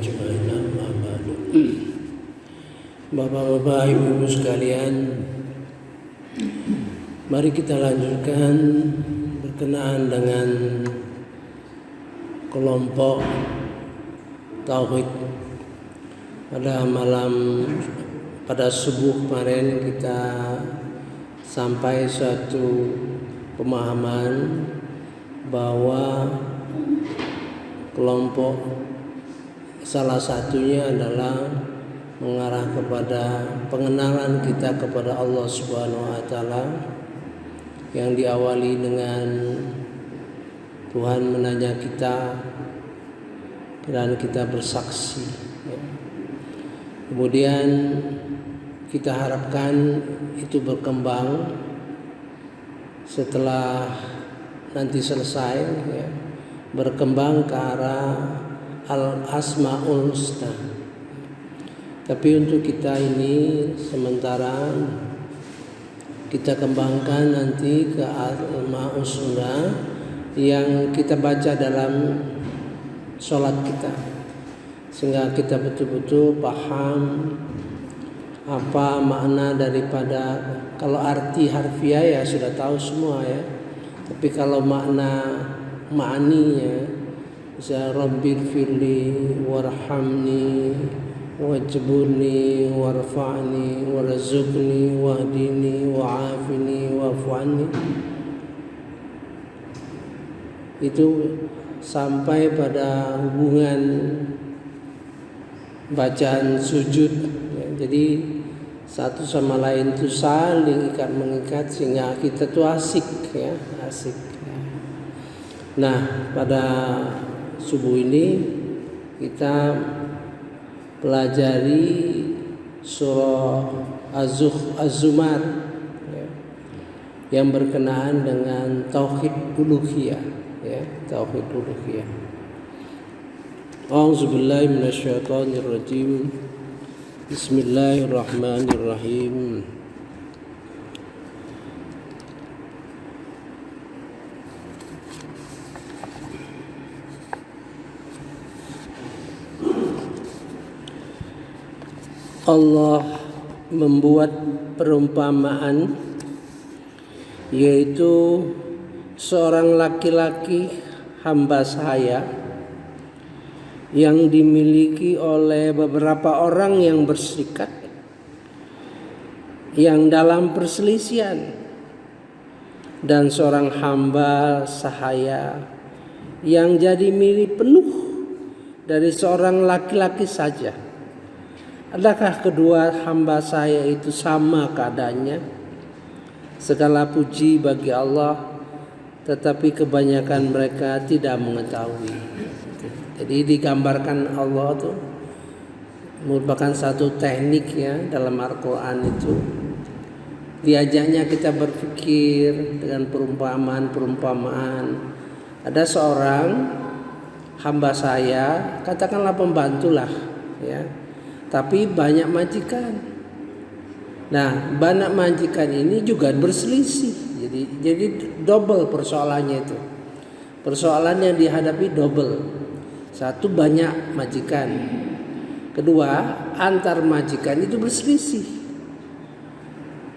ajma'in, amma ba'du. Bapak-bapak, ibu-ibu sekalian, mari kita lanjutkan berkenaan dengan kelompok tauhid. Pada subuh kemarin kita sampai suatu pemahaman bahwa kelompok salah satunya adalah mengarah kepada pengenalan kita kepada Allah Subhanahu wa taala yang diawali dengan Tuhan menanya kita dan kita bersaksi. Kemudian kita harapkan itu berkembang setelah nanti selesai, berkembang ke arah Al-Asmaul Husna. Tapi untuk kita ini sementara kita kembangkan nanti ke Al-Asmaul Husna yang kita baca dalam sholat kita, sehingga kita betul-betul paham apa makna daripada, kalau arti harfiah ya sudah tahu semua ya. Tapi kalau maknanya bisa Rabbil firli warhamni wajburni warfa'ni warzuqni wahdini wa'afini wa'fu'anni, itu sampai pada hubungan bacaan sujud ya. Jadi satu sama lain itu saling mengikat sehingga kita tuh asik. Nah, pada subuh ini kita pelajari surah Az-Zumar ya, yang berkenaan dengan tauhid uluhiyah ya, tauhid uluhiyah. A'udzubillahi minasyaitonirrajim. Bismillahirrahmanirrahim. Allah membuat perumpamaan, yaitu seorang laki-laki hamba sahaya yang dimiliki oleh beberapa orang yang berserikat, yang dalam perselisihan, dan seorang hamba sahaya yang jadi milik penuh dari seorang laki-laki saja. Adakah kedua hamba saya itu sama keadaannya? Segala puji bagi Allah, tetapi kebanyakan mereka tidak mengetahui. Jadi digambarkan Allah itu merupakan satu teknik ya dalam Al-Quran itu. Diajaknya kita berpikir dengan perumpamaan. Ada seorang hamba saya, katakanlah pembantulah ya, tapi banyak majikan. Nah, banyak majikan ini juga berselisih. Jadi double persoalannya itu. Persoalan yang dihadapi double. Satu, banyak majikan. Kedua, antar majikan itu berselisih.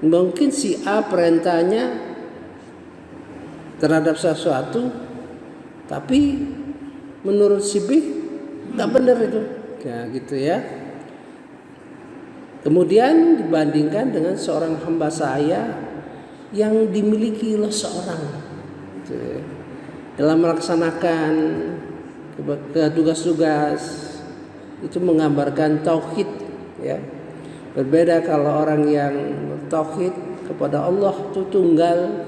Mungkin si A perintahnya terhadap sesuatu, tapi menurut si B nggak benar itu. Ya gitu ya. Kemudian dibandingkan dengan seorang hamba saya yang dimiliki oleh seorang dalam melaksanakan tugas-tugas, itu menggambarkan tauhid ya. Berbeda kalau orang yang tauhid kepada Allah itu tunggal,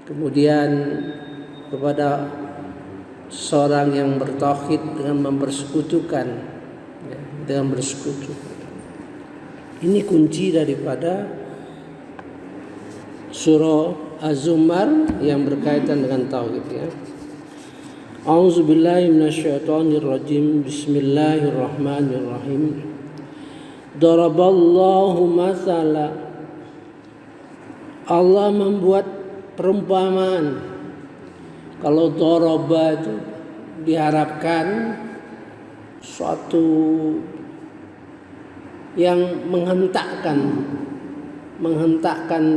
kemudian kepada seorang yang bertauhid dengan mempersekutukan ya, dengan bersekutu. Ini kunci daripada surah Az-Zumar yang berkaitan dengan tauhid ya. A'udzubillahi minasyaitonirrajim. Bismillahirrahmanirrahim. Daraballahu masala. Allah membuat perumpamaan. Kalau daraba itu diharapkan suatu yang menghentakkan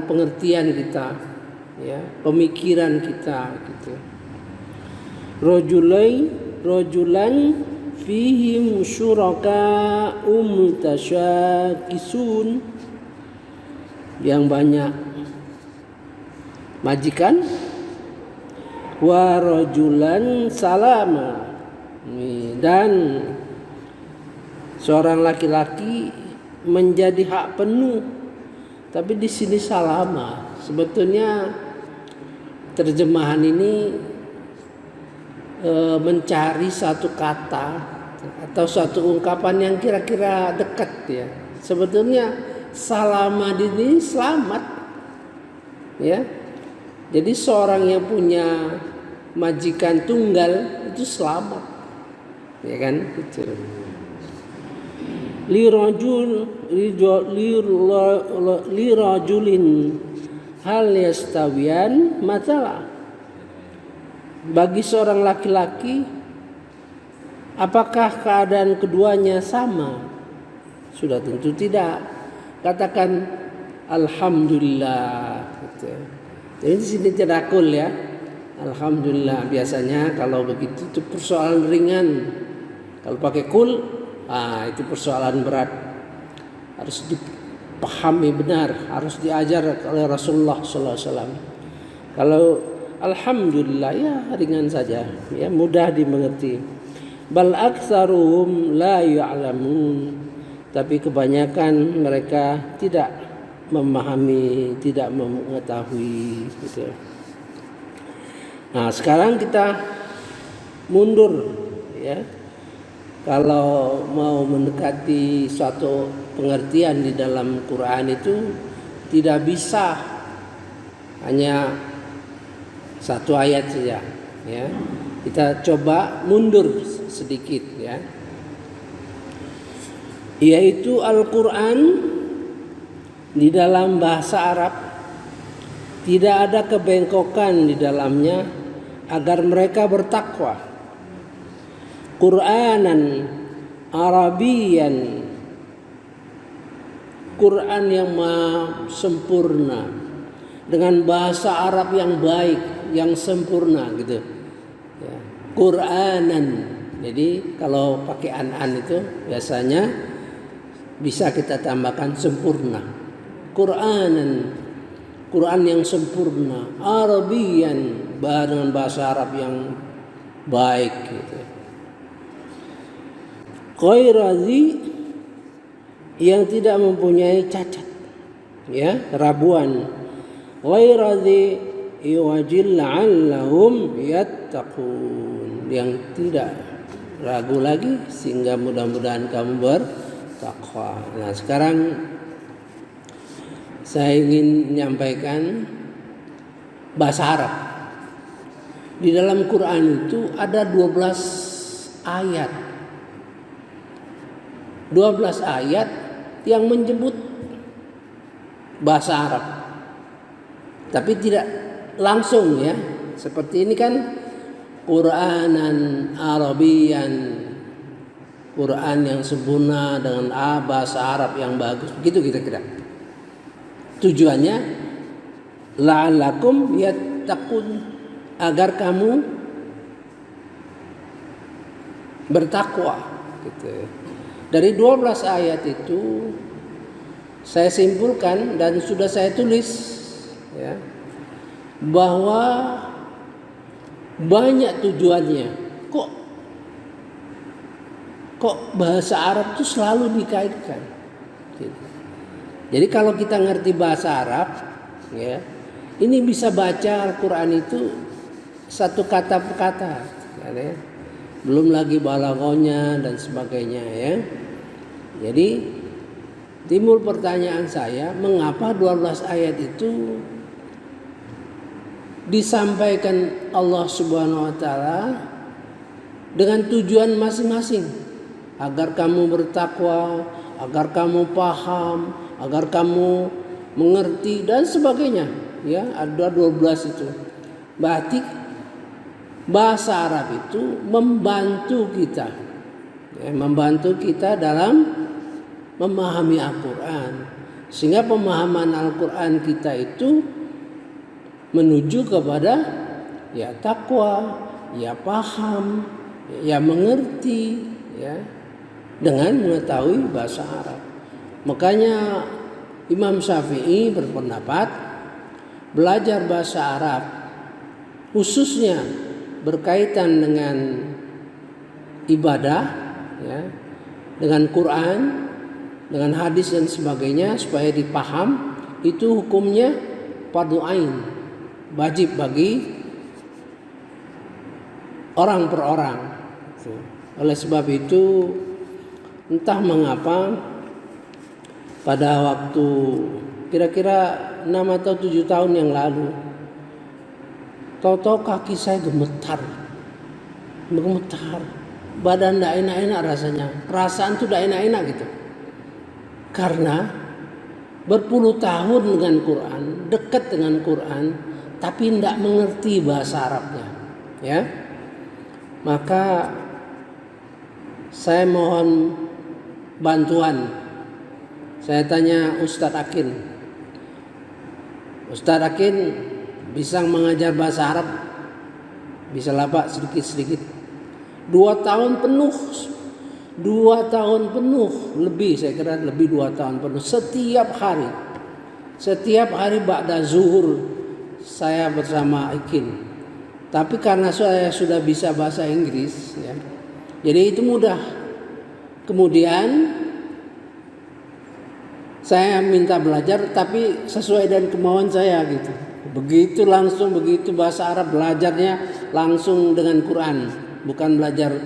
pengertian kita, ya, pemikiran kita gitu. Rajulan fihim syuraka'u mutasyakisun, yang banyak majikan, wa rajulan salama, dan seorang laki-laki menjadi hak penuh. Tapi di sini salama, sebetulnya terjemahan ini mencari satu kata atau satu ungkapan yang kira-kira dekat, ya. Sebetulnya salama ini selamat, ya. Jadi seorang yang punya majikan tunggal itu selamat, ya kan, gitu. Lirajulin hal yastawiyan matala, bagi seorang laki-laki apakah keadaan keduanya sama? Sudah tentu tidak. Katakan alhamdulillah gitu. Jadi di sini tadakul, ya. Alhamdulillah, biasanya kalau begitu itu persoalan ringan. Kalau pakai kul, itu persoalan berat. Harus dipahami benar, harus diajar oleh Rasulullah SAW. Kalau alhamdulillah, ya ringan saja, ya mudah dimengerti. Bal aktsaruhum la ya'lamun, tapi kebanyakan mereka tidak memahami, tidak mengetahui gitu. Nah, sekarang kita mundur, ya. Kalau mau mendekati suatu pengertian di dalam Quran itu tidak bisa hanya satu ayat saja, ya. Kita coba mundur sedikit, ya. Yaitu Al-Quran di dalam bahasa Arab tidak ada kebengkokan di dalamnya agar mereka bertakwa. Qur'anan Arabian, Quran yang maha sempurna dengan bahasa Arab yang baik, yang sempurna gitu, ya. Qur'anan, jadi kalau pakai an itu biasanya bisa kita tambahkan sempurna. Qur'anan, Quran yang sempurna, Arabian, dengan bahasa Arab yang baik gitu. Ghairazi, yang tidak mempunyai cacat, ya, rabuan. Ghairazi iwajil la'allahum yattaqun, yang tidak ragu lagi sehingga mudah-mudahan kamu bertakwa. Nah, sekarang saya ingin menyampaikan bahasa Arab. Di dalam Quran itu ada 12 ayat. 12 ayat yang menyebut bahasa Arab. Tapi tidak langsung, ya. Seperti ini kan Qur'anan Arabian, Quran yang sempurna dengan bahasa Arab yang bagus. Begitu kira-kira. Tujuannya la'allakum yattaqun, agar kamu bertakwa gitu. Dari 12 ayat itu saya simpulkan dan sudah saya tulis, ya, bahwa banyak tujuannya. Kok bahasa Arab itu selalu dikaitkan gitu. Jadi kalau kita ngerti bahasa Arab, ya, ini bisa baca Al-Quran itu satu kata per kata, ya. Belum lagi balaghahnya dan sebagainya, ya. Jadi timbul pertanyaan saya, mengapa 12 ayat itu disampaikan Allah Subhanahu wa taala dengan tujuan masing-masing, agar kamu bertakwa, agar kamu paham, agar kamu mengerti dan sebagainya, ya. Ada 12 itu. Berarti bahasa Arab itu membantu kita ya, membantu kita dalam memahami Al-Quran, sehingga pemahaman Al-Quran kita itu menuju kepada ya takwa, ya paham, ya mengerti, ya dengan mengetahui bahasa Arab. Makanya Imam Syafi'i berpendapat belajar bahasa Arab khususnya berkaitan dengan ibadah, ya, dengan Quran, dengan hadis dan sebagainya supaya dipaham, itu hukumnya fardu ain, wajib bagi orang per orang. Oleh sebab itu entah mengapa pada waktu kira-kira 6 atau 7 tahun yang lalu, tahu-tahu kaki saya gemetar, badan tidak enak-enak rasanya, perasaan tuh tidak enak-enak gitu, karena berpuluh tahun dengan Quran, dekat dengan Quran, tapi tidak mengerti bahasa Arabnya, ya. Maka saya mohon bantuan. Saya tanya Ustadz Akin, Ustadz Akin bisa mengajar bahasa Arab? Bisa lah Pak, sedikit-sedikit. 2 tahun penuh, 2 tahun penuh lebih, saya kira lebih 2 tahun penuh, setiap hari ba'da zuhur saya bersama Akin. Tapi karena saya sudah bisa bahasa Inggris, ya, jadi itu mudah. Kemudian saya minta belajar tapi sesuai dengan kemauan saya gitu. Begitu bahasa Arab belajarnya langsung dengan Quran, bukan belajar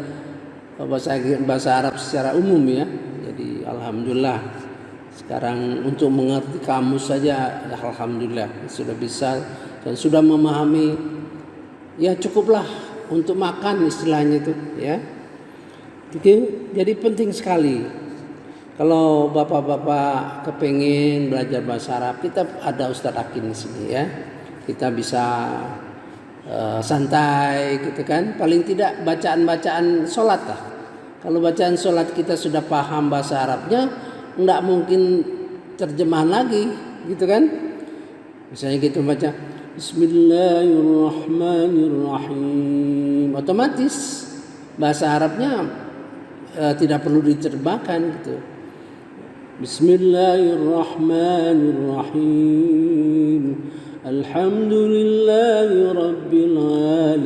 bahasa Arab secara umum, ya. Jadi alhamdulillah sekarang untuk mengerti kamus saja alhamdulillah sudah bisa dan sudah memahami, ya cukuplah untuk makan istilahnya itu, ya. Jadi penting sekali. Kalau bapak-bapak kepingin belajar bahasa Arab, kita ada Ustadz Akin di sini, ya. Kita bisa santai gitu kan. Paling tidak bacaan-bacaan sholat lah. Kalau bacaan sholat kita sudah paham bahasa Arabnya, enggak mungkin terjemahan lagi gitu kan. Misalnya gitu baca Bismillahirrahmanirrahim, otomatis bahasa Arabnya tidak perlu diterjemahkan gitu. Bismillahirrahmanirrahim. Alhamdulillahi rabbil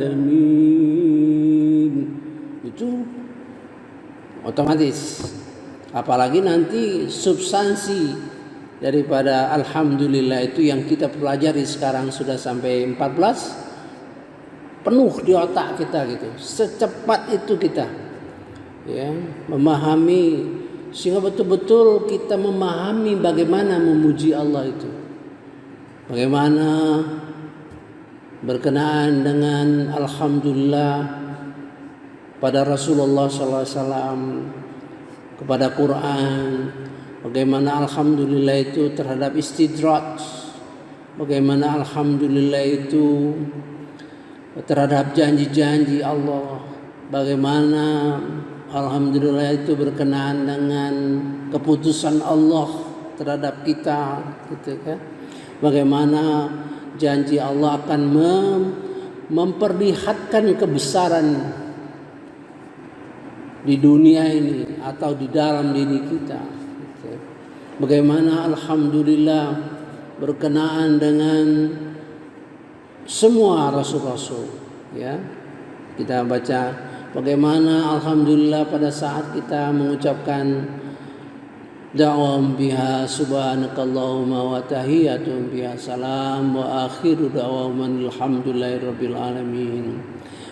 alamin. Itu otomatis. Apalagi nanti substansi daripada alhamdulillah itu yang kita pelajari sekarang sudah sampai 14, penuh di otak kita gitu. Secepat itu kita, ya, memahami, sehingga betul-betul kita memahami bagaimana memuji Allah itu, bagaimana berkenaan dengan alhamdulillah pada Rasulullah SAW, kepada Quran, bagaimana alhamdulillah itu terhadap istidraj, bagaimana alhamdulillah itu terhadap janji-janji Allah, bagaimana alhamdulillah itu berkenaan dengan keputusan Allah terhadap kita, gitu kan? Bagaimana janji Allah akan memperlihatkan kebesaran di dunia ini atau di dalam diri kita, gitu. Bagaimana alhamdulillah berkenaan dengan semua rasul-rasul, ya. Kita baca bagaimana alhamdulillah pada saat kita mengucapkan da'wam biha subhanakallahumma wa tahiyatum biha salam wa akhiru da'waman alhamdulillahi rabbil alamin.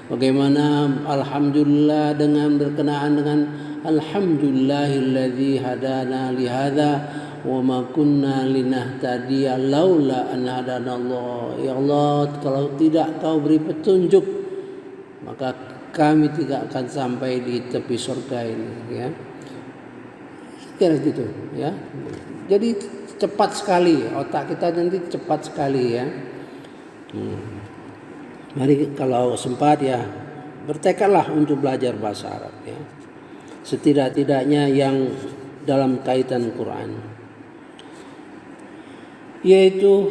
Bagaimana alhamdulillah dengan berkenaan dengan alhamdulillahilladzi hadana li hadza wa ma kunna linahtadiya laula an hadanallah. Ya Allah, kalau tidak Kau beri petunjuk maka kami tidak akan sampai di tepi surga ini, ya. Kira gitu, ya. Jadi cepat sekali otak kita nanti, cepat sekali, ya. Mari kalau sempat, ya, bertekadlah untuk belajar bahasa Arab, ya. setidak-tidaknya yang dalam kaitan Quran, yaitu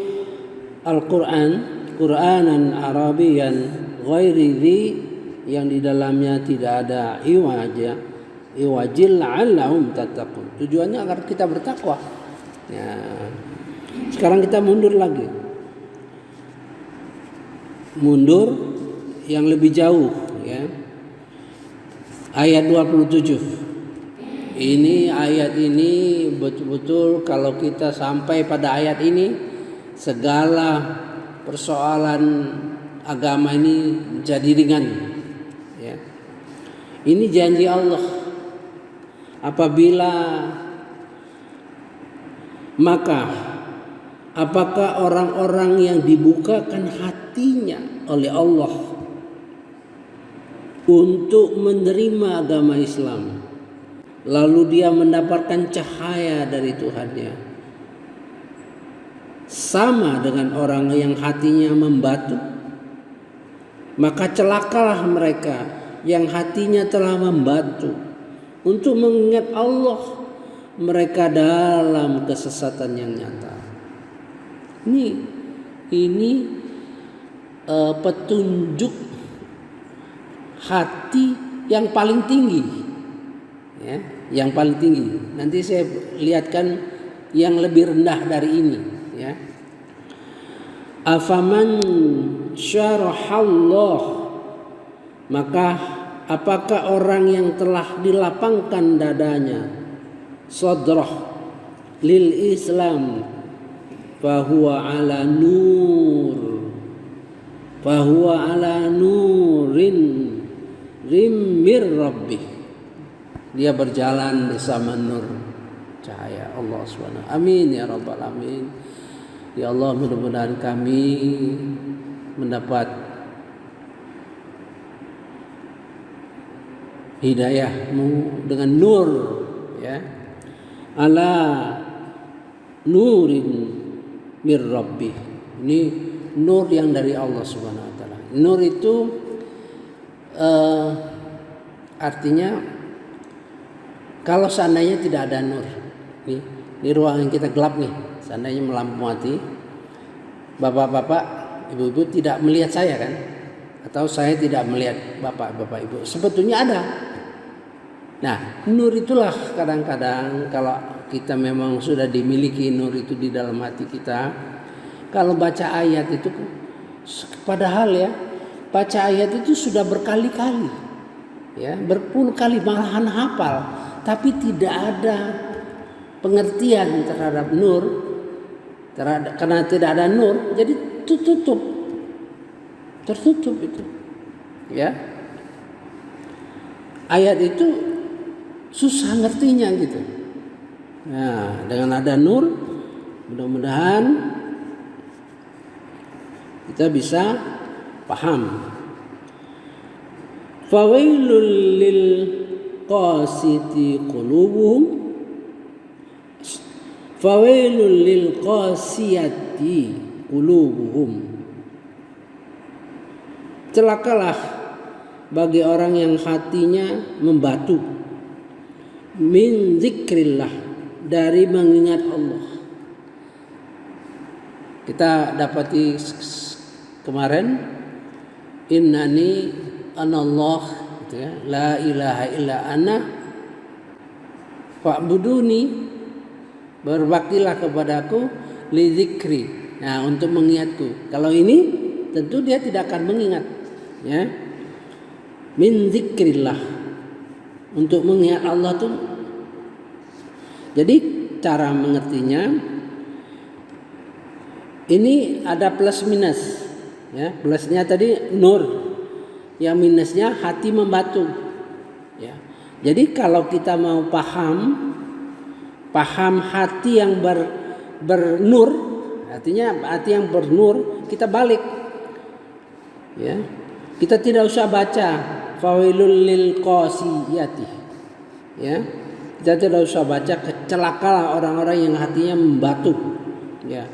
Al-Quran, Quranan Arabian ghairi dhi, yang di dalamnya tidak ada iwajil la'allahum tattaqun. Tujuannya agar kita bertakwa. Ya. Sekarang kita mundur lagi. Mundur yang lebih jauh, ya. Ayat 27. Ayat ini betul-betul kalau kita sampai pada ayat ini, segala persoalan agama ini jadi ringan, ya. Ini janji Allah. Apakah orang-orang yang dibukakan hatinya oleh Allah untuk menerima agama Islam, lalu dia mendapatkan cahaya dari Tuhannya, sama dengan orang yang hatinya membatu? Maka celakalah mereka yang hatinya telah membatu untuk mengingat Allah, mereka dalam kesesatan yang nyata. Ini petunjuk hati yang paling tinggi, ya, yang paling tinggi. Nanti saya lihatkan yang lebih rendah dari ini, ya. Afaman syarahallah, maka apakah orang yang telah dilapangkan dadanya, sadrah lil Islam, fahuwa ala nurin rimir rabbih, dia berjalan bersama nur cahaya Allah SWT. Amin ya rabbal alamin. Ya Allah, mudah-mudahan kami mendapat hidayah-Mu dengan nur, ya. Ala nurin mir rabbih. Ini nur yang dari Allah Subhanahu wa taala. Nur itu artinya kalau seandainya tidak ada nur. Ini ruangan kita gelap nih. Seandainya melampu mati, bapak-bapak, ibu-ibu tidak melihat saya kan? Atau saya tidak melihat bapak-bapak, ibu. Sebetulnya ada. Nah, nur itulah kadang-kadang kalau kita memang sudah dimiliki nur itu di dalam hati kita, kalau baca ayat itu, padahal ya, baca ayat itu sudah berkali-kali, ya, berpuluh kali, malahan hafal, tapi tidak ada pengertian terhadap nur. Karena tidak ada nur, jadi tertutup itu, ya. Ayat itu susah ngertinya gitu. Nah, dengan ada nur, mudah-mudahan kita bisa paham. Fawailul lil qasiti qulubuhum, fawailul lil qasiyati qulubuhum. Celakalah bagi orang yang hatinya membatu, min zikrillah, dari mengingat Allah. Kita dapati kemarin, innani anallah, gitu ya, la ilaha illa ana fa'buduni, berbaktilah kepadaku, li zikri, nah, untuk mengingatku. Kalau ini tentu dia tidak akan mengingat, ya. Min zikrillah, untuk mengingat Allah tuh. Jadi cara mengertinya ini ada plus minus, ya. Plusnya tadi nur, yang minusnya hati membatu, ya. Jadi kalau kita mau paham hati yang bernur, artinya hati yang bernur, kita balik, ya. Kita tidak usah baca fawailul lil qasiyati, ya. Kita tidak usah baca celakalah orang-orang yang hatinya membatu, ya.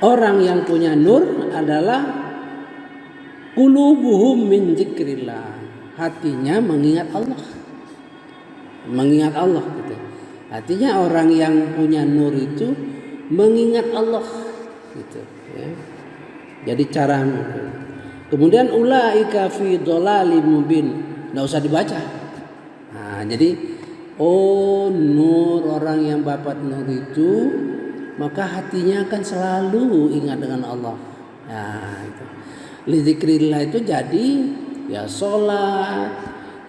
Orang yang punya nur adalah qulubuhum min dzikrillah, hatinya mengingat Allah. Mengingat Allah gitu. Artinya orang yang punya nur itu mengingat Allah gitu ya. Jadi cara kemudian ulaika fi dhalalim mubin. Enggak usah dibaca. Nah, jadi nur orang yang dapat nur itu maka hatinya akan selalu ingat dengan Allah. Nah, itu. Lidzikrillah itu jadi ya sholat,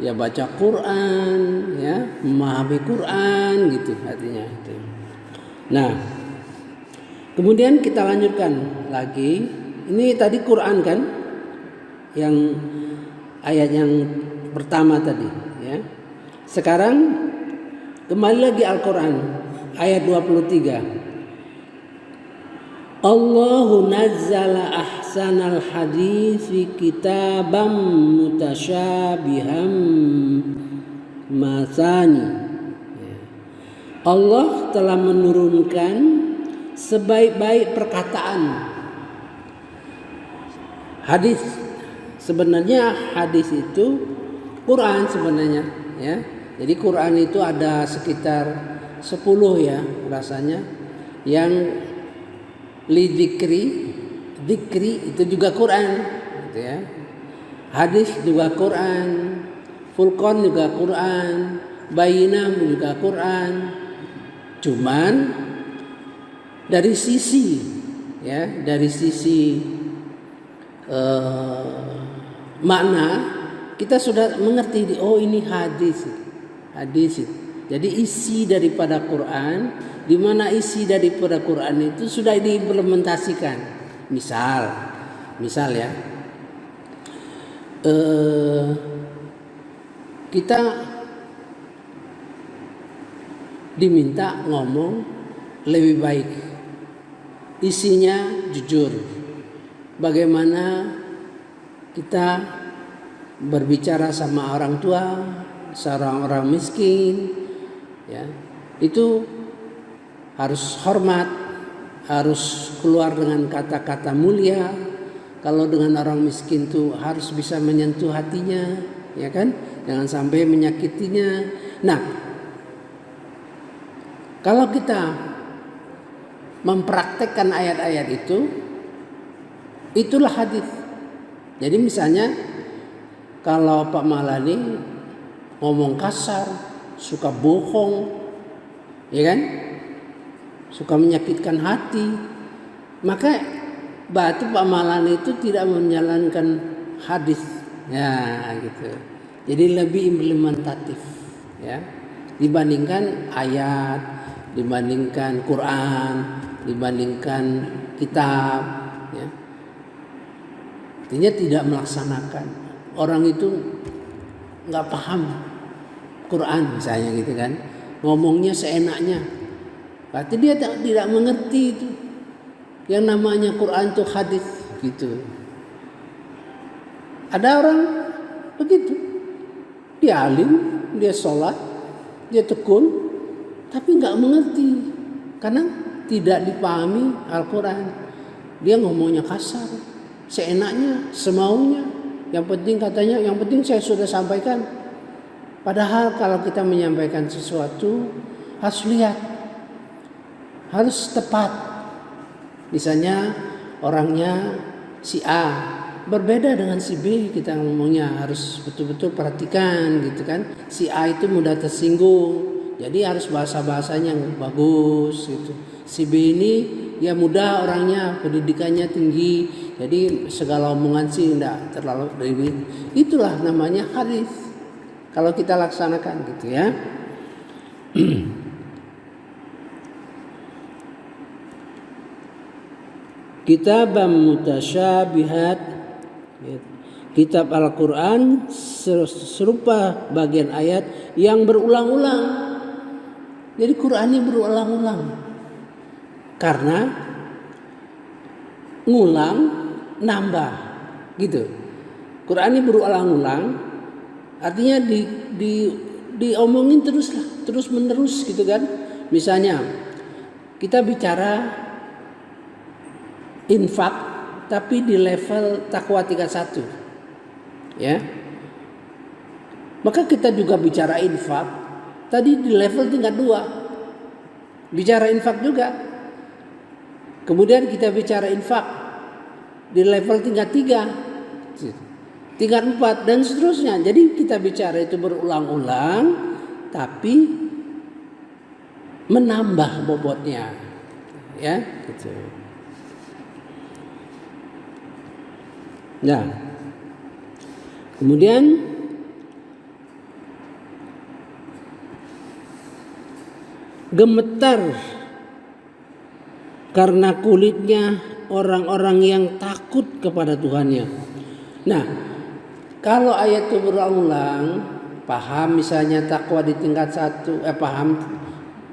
ya baca Quran, ya memahami Quran gitu artinya itu. Nah, kemudian kita lanjutkan lagi. Ini tadi Quran kan, yang ayat yang pertama tadi, ya. Sekarang kembali lagi Al-Quran ayat 23. Allahu nazzala ahsanal hadisi kitabam mutasyabiham masani. Allah telah menurunkan sebaik-baik perkataan. Hadis sebenarnya hadis itu Quran sebenarnya ya. Jadi Quran itu ada sekitar 10 ya rasanya yang dzikri itu juga Quran gitu ya. Hadis juga Quran, Furqan juga Quran, Bayyinah juga Quran. Cuman dari sisi makna kita sudah mengerti, oh ini hadis. Jadi isi daripada Quran, di mana isi daripada Quran itu sudah diimplementasikan. Misal ya, kita diminta ngomong lebih baik, isinya jujur. Bagaimana kita berbicara sama orang tua, seorang orang miskin, ya, itu harus hormat, harus keluar dengan kata-kata mulia. Kalau dengan orang miskin tuh harus bisa menyentuh hatinya, ya kan? Jangan sampai menyakitinya. Nah, kalau kita mempraktekkan ayat-ayat itu, itulah hadis. Jadi misalnya kalau Pak Malani ngomong kasar, suka bohong, ya kan? Suka menyakitkan hati, maka berarti Pak Malani itu tidak menjalankan hadis. Ya, gitu. Jadi lebih implementatif, ya. Dibandingkan ayat, dibandingkan Quran, dibandingkan kitab, ya. Artinya tidak melaksanakan. Orang itu nggak paham Quran misalnya gitu kan, ngomongnya seenaknya. Berarti dia tidak mengerti itu yang namanya Quran itu hadis gitu. Ada orang begitu, dia alim, dia sholat, dia tekun, tapi nggak mengerti karena tidak dipahami Al-Quran. Dia ngomongnya kasar, seenaknya, semaunya. Yang penting katanya, yang penting saya sudah sampaikan. Padahal kalau kita menyampaikan sesuatu harus lihat, harus tepat. Misalnya orangnya si A berbeda dengan si B, kita ngomongnya harus betul-betul perhatikan gitu kan. Si A itu mudah tersinggung, jadi harus bahasa-bahasanya yang bagus gitu. Si B ini ya mudah orangnya, pendidikannya tinggi, jadi segala omongan sih tidak terlalu ribet. Itulah namanya hadis. Kalau kita laksanakan gitu ya. Kitabam mutasyabihat, kitab Al-Quran serupa bagian ayat yang berulang-ulang. Jadi Quran ini berulang-ulang karena ngulang nambah gitu. Quran ini berulang-ulang artinya diomongin terus menerus gitu kan. Misalnya kita bicara infak tapi di level takwa 31 ya. Maka kita juga bicara infak, tadi di level tingkat 2. Bicara infak juga. Kemudian kita bicara infak di level tingkat 3, tingkat 4 dan seterusnya. Jadi kita bicara itu berulang-ulang tapi menambah bobotnya. Ya, gitu. Nah, kemudian gemetar karena kulitnya orang-orang yang takut kepada Tuhannya. Nah, kalau ayat itu berulang-ulang, paham misalnya takwa di tingkat 1, paham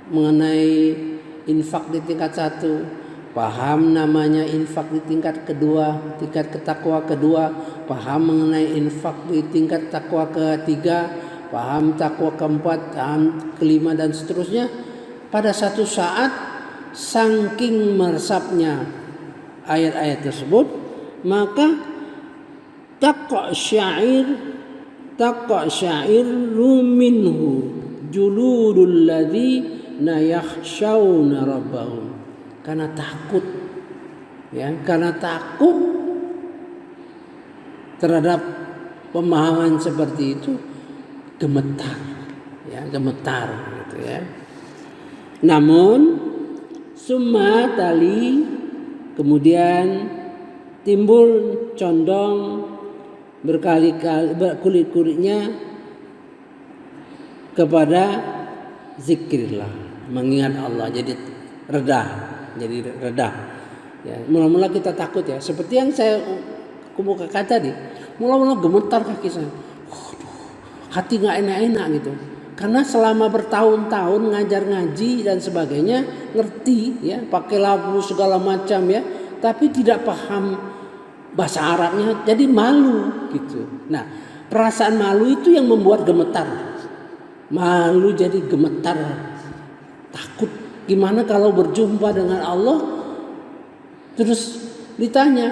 mengenai infak di tingkat 1, paham namanya infak di tingkat kedua, tingkat ketakwa kedua, paham mengenai infak di tingkat takwa ketiga, paham takwa keempat, paham kelima dan seterusnya. Pada satu saat saking meresapnya ayat-ayat tersebut, maka taqsya'iru minhu juludul ladzina yakhshawna rabbahum. Karena takut, ya, karena takut terhadap pemahaman seperti itu, gemetar, ya, gemetar gitu ya. Namun summa tali, kemudian timbul condong berkali-kali kulit-kulitnya kepada zikrillah, mengingat Allah, jadi reda. Ya, mula-mula kita takut ya, seperti yang saya kemukakan tadi. Mula-mula gemetar kaki saya, hati nggak enak-enak gitu. Karena selama bertahun-tahun ngajar ngaji dan sebagainya, ngerti ya, pakai lagu segala macam ya, tapi tidak paham bahasa Arabnya, jadi malu gitu. Nah, perasaan malu itu yang membuat gemetar. Malu jadi gemetar, takut. Gimana kalau berjumpa dengan Allah, terus ditanya,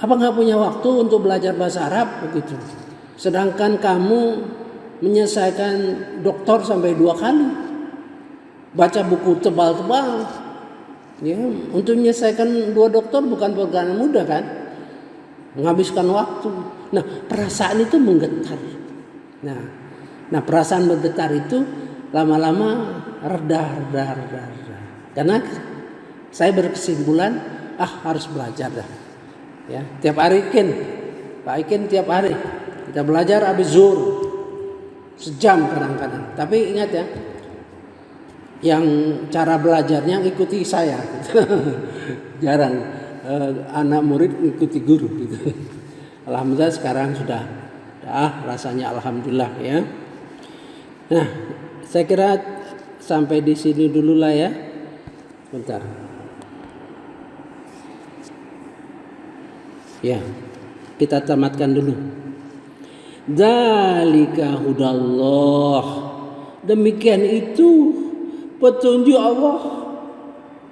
apa nggak punya waktu untuk belajar bahasa Arab begitu? Sedangkan kamu menyelesaikan doktor sampai 2 kali, baca buku tebal-tebal, ya, untuk menyelesaikan 2 doktor bukan pekerjaan mudah kan, menghabiskan waktu. Nah, perasaan itu menggetar. Nah, perasaan bergetar itu lama-lama reda. Karena saya berkesimpulan, harus belajar dah. Ya, tiap hari Pak Ikin tiap hari kita belajar habis zuhur sejam kadang-kadang. Tapi ingat ya, yang cara belajarnya ikuti saya. Jarang anak murid ikuti guru gitu. Alhamdulillah sekarang sudah rasanya alhamdulillah ya. Nah, saya kira sampai di sini dulu lah ya. Bentar. Ya, kita tamatkan dulu. Dzalika hudallah. Demikian itu petunjuk Allah.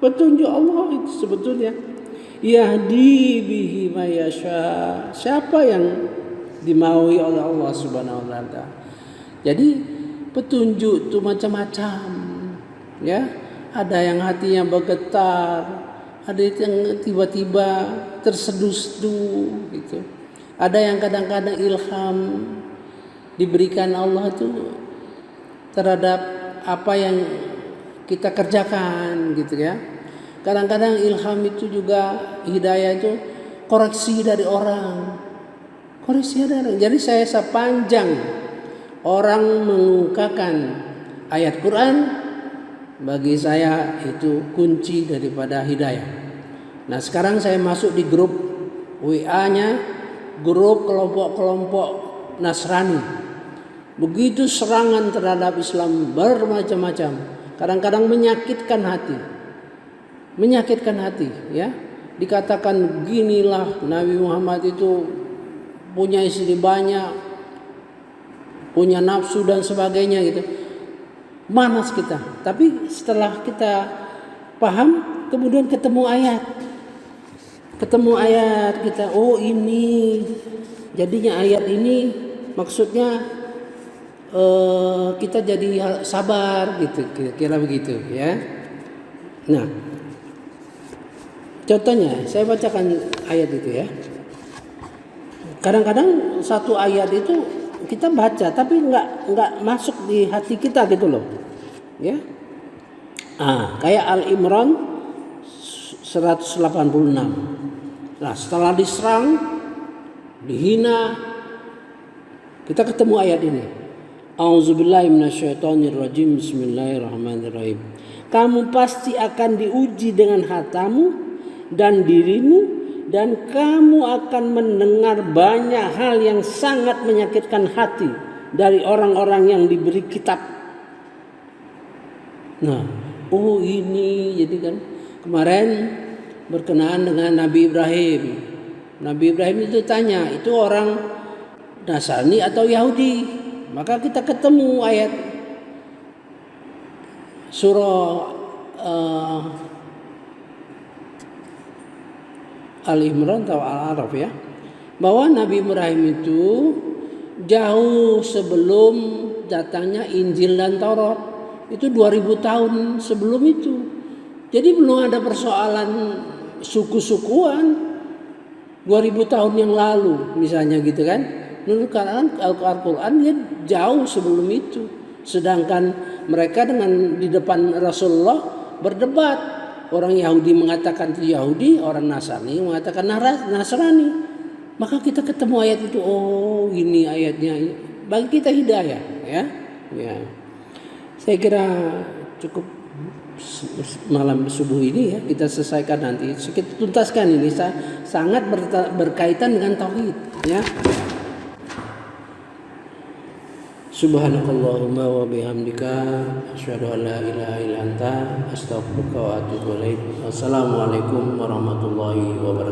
Petunjuk Allah itu sebetulnya yahdi bihi mayasya. Siapa yang dimaui oleh Allah Subhanahu wa taala. Jadi petunjuk itu macam-macam. Ya, ada yang hatinya bergetar, ada yang tiba-tiba terseduh-seduh gitu. Ada yang kadang-kadang ilham diberikan Allah itu terhadap apa yang kita kerjakan gitu ya. Kadang-kadang ilham itu juga, hidayah itu koreksi dari orang. Jadi saya sepanjang orang mengungkapkan ayat Quran, bagi saya itu kunci daripada hidayah. Nah, sekarang saya masuk di grup WA-nya, grup kelompok-kelompok Nasrani. Begitu serangan terhadap Islam bermacam-macam. Kadang-kadang menyakitkan hati ya. Dikatakan ginilah Nabi Muhammad itu punya istri banyak, punya nafsu dan sebagainya gitu. Manas kita. Tapi setelah kita paham, kemudian ketemu ayat kita, oh ini Jadinya ayat ini maksudnya kita jadi sabar gitu, kira-kira begitu ya. Nah, contohnya saya bacakan ayat itu ya. Kadang-kadang satu ayat itu kita baca tapi nggak masuk di hati kita gitu loh, ya. Kayak Al-Imran 186. Nah, setelah diserang, dihina, kita ketemu ayat ini. A'udzubillahi minasyaitonirrajim. Bismillahirrahmanirrahim. Kamu pasti akan diuji dengan hartamu dan dirimu, dan kamu akan mendengar banyak hal yang sangat menyakitkan hati dari orang-orang yang diberi kitab. Nah, ini jadi kan kemarin berkenaan dengan Nabi Ibrahim. Nabi Ibrahim itu tanya, itu orang Nasrani atau Yahudi? Maka kita ketemu ayat surah Al-Imran atau Al-Araf ya, bahwa Nabi Ibrahim itu jauh sebelum datangnya Injil dan Taurat, itu 2000 tahun sebelum itu. Jadi belum ada persoalan suku-sukuan 2000 tahun yang lalu misalnya gitu kan. Menurut Al-Quran dia jauh sebelum itu. Sedangkan mereka di depan Rasulullah berdebat. Orang Yahudi mengatakan itu Yahudi, orang Nasrani mengatakan Nasrani. Maka kita ketemu ayat itu, oh ini ayatnya. Bagi kita hidayah ya. Saya kira cukup malam subuh ini ya, kita selesaikan nanti. Kita tuntaskan ini, sangat berkaitan dengan tauhid ya. Subhanakallahumma wa bihamdika asyhadu an la ilaha illa anta astaghfiruka wa atubu ilaik. Assalamualaikum warahmatullahi wabarakatuh.